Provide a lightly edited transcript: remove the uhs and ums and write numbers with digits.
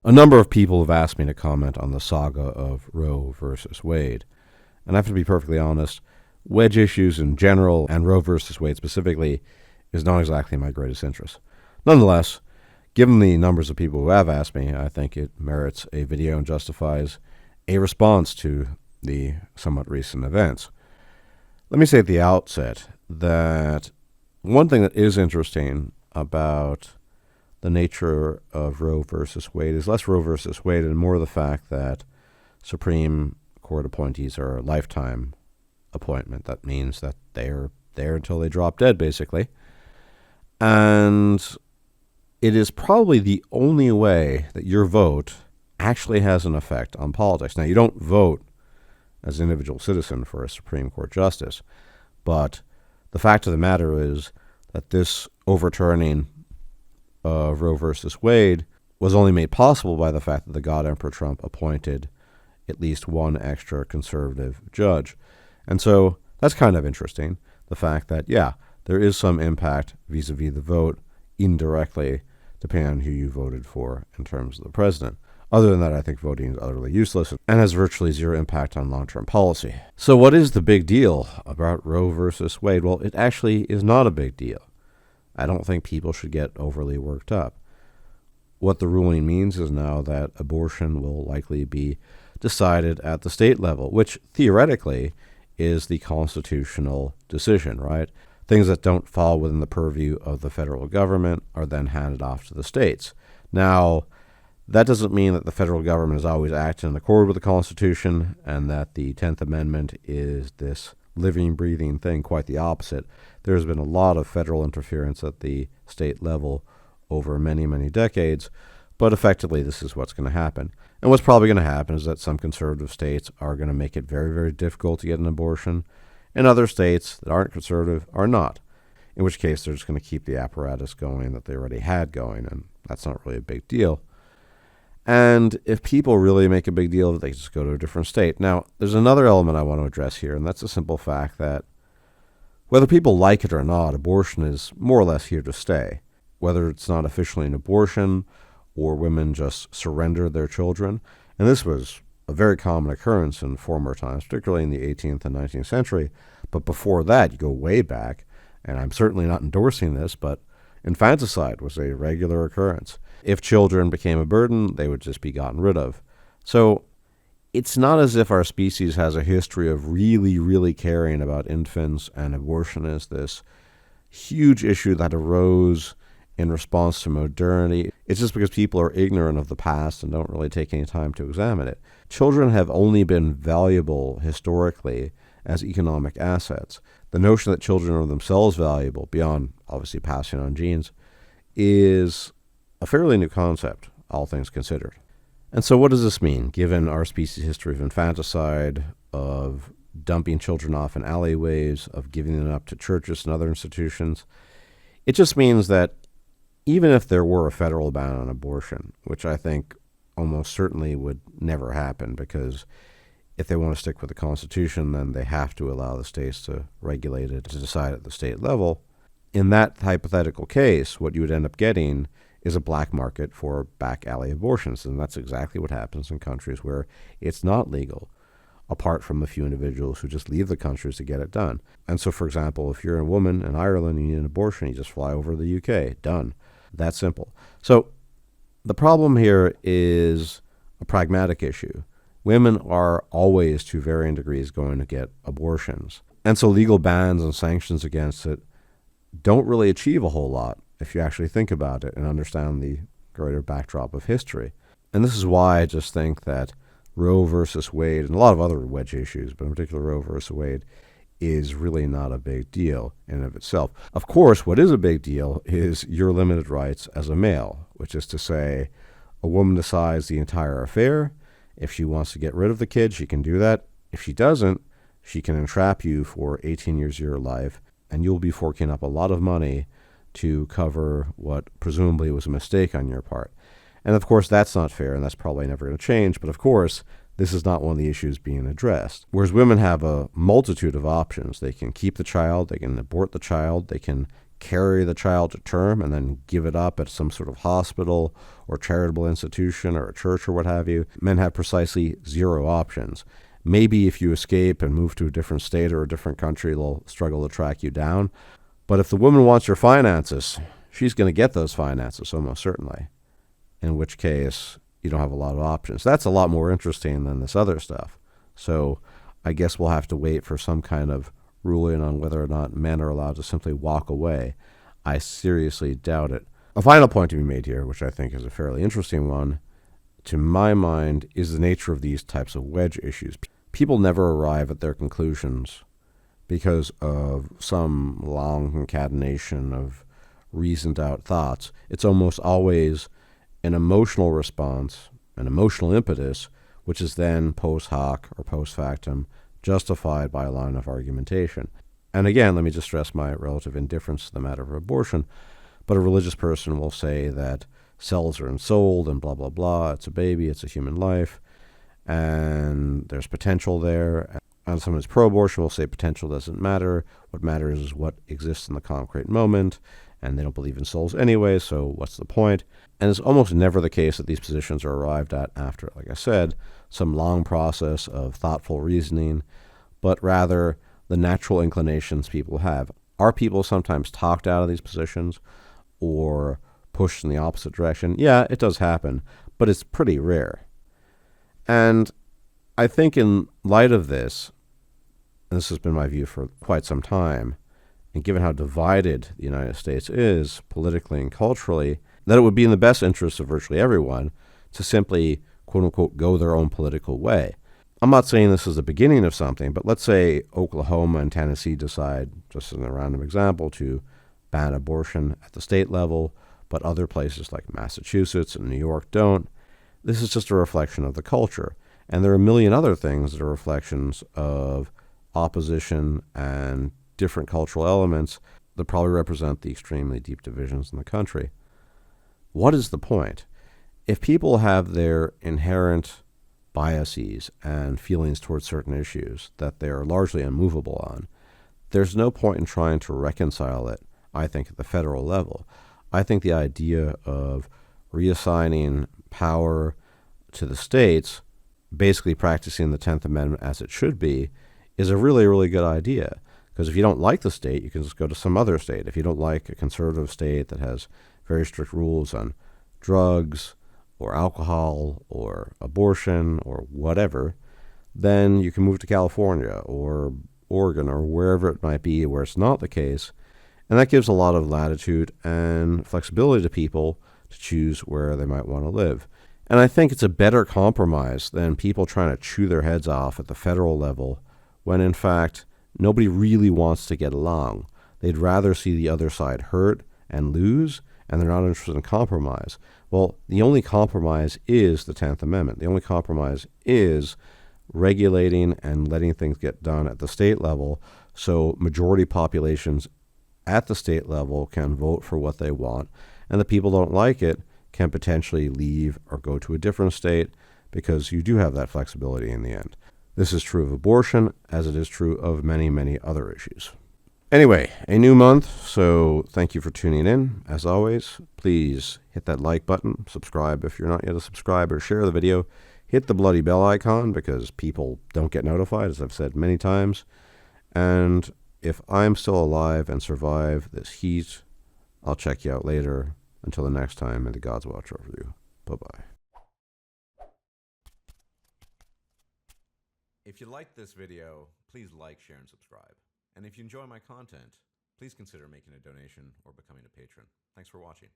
A number of people have asked me to comment on the saga of Roe versus Wade. And I have to be perfectly honest, wedge issues in general, and Roe versus Wade specifically, is not exactly my greatest interest. Nonetheless, given the numbers of people who have asked me, I think it merits a video and justifies a response to the somewhat recent events. Let me say at the outset that one thing that is interesting about the nature of Roe versus Wade is less Roe versus Wade and more the fact that Supreme Court appointees are a lifetime appointment. That means that they're there until they drop dead, basically. And it is probably the only way that your vote actually has an effect on politics. Now, you don't vote as an individual citizen for a Supreme Court justice, but the fact of the matter is that this overturning of Roe versus Wade was only made possible by the fact that the God Emperor Trump appointed at least one extra conservative judge. And so that's kind of interesting, the fact that, yeah, there is some impact vis-a-vis the vote indirectly, depending on who you voted for in terms of the president. Other than that, I think voting is utterly useless and has virtually zero impact on long-term policy. So what is the big deal about Roe versus Wade? Well, it actually is not a big deal. I don't think people should get overly worked up. What the ruling means is now that abortion will likely be decided at the state level, which theoretically is the constitutional decision, right? Things that don't fall within the purview of the federal government are then handed off to the states. Now, that doesn't mean that the federal government is always acting in accord with the Constitution and that the 10th Amendment is this living, breathing thing. Quite the opposite. There's been a lot of federal interference at the state level over many, many decades, but effectively this is what's going to happen. And what's probably going to happen is that some conservative states are going to make it very, very difficult to get an abortion, and other states that aren't conservative are not, in which case they're just going to keep the apparatus going that they already had going, and that's not really a big deal. And if people really make a big deal, they just go to a different state. Now, there's another element I want to address here, and that's the simple fact that whether people like it or not, abortion is more or less here to stay. Whether it's not officially an abortion or women just surrender their children. And this was a very common occurrence in former times, particularly in the 18th and 19th century. But before that, you go way back, and I'm certainly not endorsing this, but infanticide was a regular occurrence. If children became a burden, they would just be gotten rid of. So it's not as if our species has a history of really, really caring about infants, and abortion is this huge issue that arose in response to modernity. It's just because people are ignorant of the past and don't really take any time to examine it. Children have only been valuable historically as economic assets. The notion that children are themselves valuable, beyond obviously passing on genes, is a fairly new concept, all things considered. And so what does this mean, given our species' history of infanticide, of dumping children off in alleyways, of giving them up to churches and other institutions? It just means that even if there were a federal ban on abortion, which I think almost certainly would never happen, because if they want to stick with the Constitution, then they have to allow the states to regulate it, to decide at the state level. In that hypothetical case, what you would end up getting is a black market for back alley abortions, and that's exactly what happens in countries where it's not legal, apart from a few individuals who just leave the countries to get it done. And so, for example, if you're a woman in Ireland and you need an abortion, you just fly over to the UK, done. That simple. So the problem here is a pragmatic issue. Women are always, to varying degrees, going to get abortions. And so legal bans and sanctions against it don't really achieve a whole lot if you actually think about it and understand the greater backdrop of history. And this is why I just think that Roe versus Wade, and a lot of other wedge issues, but in particular Roe versus Wade, is really not a big deal in and of itself. Of course, what is a big deal is your limited rights as a male, which is to say, a woman decides the entire affair. If she wants to get rid of the kid, she can do that. If she doesn't, she can entrap you for 18 years of your life, and you'll be forking up a lot of money to cover what presumably was a mistake on your part. And of course, that's not fair, and that's probably never going to change. But of course, this is not one of the issues being addressed. Whereas women have a multitude of options. They can keep the child, they can abort the child, they can carry the child to term and then give it up at some sort of hospital or charitable institution or a church or what have you. Men have precisely zero options. Maybe if you escape and move to a different state or a different country, they'll struggle to track you down. But if the woman wants your finances, she's going to get those finances almost certainly, in which case you don't have a lot of options. That's a lot more interesting than this other stuff. So I guess we'll have to wait for some kind of ruling on whether or not men are allowed to simply walk away. I seriously doubt it. A final point to be made here, which I think is a fairly interesting one, to my mind, is the nature of these types of wedge issues. People never arrive at their conclusions because of some long concatenation of reasoned out thoughts. It's almost always an emotional response, an emotional impetus, which is then post hoc or post factum justified by a line of argumentation. And again, let me just stress my relative indifference to the matter of abortion, but a religious person will say that cells are ensouled and blah, blah, blah. It's a baby. It's a human life. And there's potential there. And someone who's pro-abortion will say potential doesn't matter. What matters is what exists in the concrete moment. And they don't believe in souls anyway, so what's the point? And it's almost never the case that these positions are arrived at after, like I said, some long process of thoughtful reasoning, but rather the natural inclinations people have. Are people sometimes talked out of these positions or pushed in the opposite direction? Yeah, it does happen, but it's pretty rare. And I think in light of this, and this has been my view for quite some time, and given how divided the United States is politically and culturally, that it would be in the best interest of virtually everyone to simply, quote-unquote, go their own political way. I'm not saying this is the beginning of something, but let's say Oklahoma and Tennessee decide, just as a random example, to ban abortion at the state level, but other places like Massachusetts and New York don't. This is just a reflection of the culture. And there are a million other things that are reflections of opposition and different cultural elements that probably represent the extremely deep divisions in the country. What is the point? If people have their inherent biases and feelings towards certain issues that they're largely unmovable on, there's no point in trying to reconcile it, I think, at the federal level. I think the idea of reassigning power to the states, basically practicing the 10th Amendment as it should be, is a really, really good idea. Because if you don't like the state, you can just go to some other state. If you don't like a conservative state that has very strict rules on drugs or alcohol or abortion or whatever, then you can move to California or Oregon or wherever it might be where it's not the case. And that gives a lot of latitude and flexibility to people to choose where they might want to live. And I think it's a better compromise than people trying to chew their heads off at the federal level when, in fact, nobody really wants to get along. They'd rather see the other side hurt and lose, and they're not interested in compromise. Well, the only compromise is the 10th Amendment. The only compromise is regulating and letting things get done at the state level so majority populations at the state level can vote for what they want, and the people don't like it can potentially leave or go to a different state because you do have that flexibility in the end. This is true of abortion, as it is true of many, many other issues. Anyway, a new month, so thank you for tuning in. As always, please hit that like button, subscribe if you're not yet a subscriber, share the video, hit the bloody bell icon because people don't get notified, as I've said many times. And if I'm still alive and survive this heat, I'll check you out later. Until the next time, may the gods watch over you. Bye-bye. If you liked this video, please like, share, and subscribe. And if you enjoy my content, please consider making a donation or becoming a patron. Thanks for watching.